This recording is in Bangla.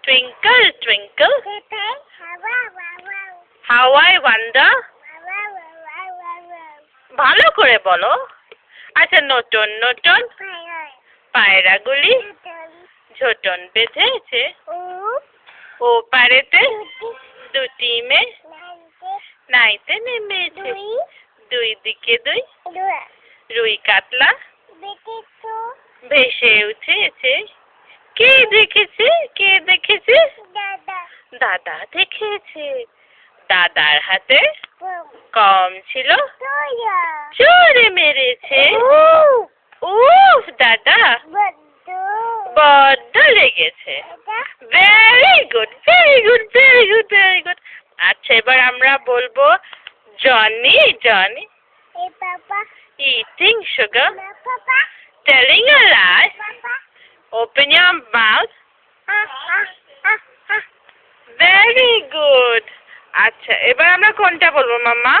Twinkle, twinkle, how I wonder. ভালো করে বলো। আচ্ছা, নতুন নতুন পায়রাগুলি ঝোটন বেঁধেছে ও পারেতে দুটি মেয়ে নাইতে নেমেছে। দুই দিকে দুই রুই কাতলা ভেসে উঠেছে। কে দেখেছে? কে দেখেছে? দাদা দেখেছে। দাদার হাতে কম ছিল, জোরে মেরেছে। উফ, দাদা বড্ড লেগেছে। Very good, very good, very good, very good. আচ্ছা, এবার আমরা বলবো Johnny. Johnny eating sugar, telling a lie, open your mouth. Very good. আচ্ছা, এবার আমরা কোনটা বলবো মাম্মা?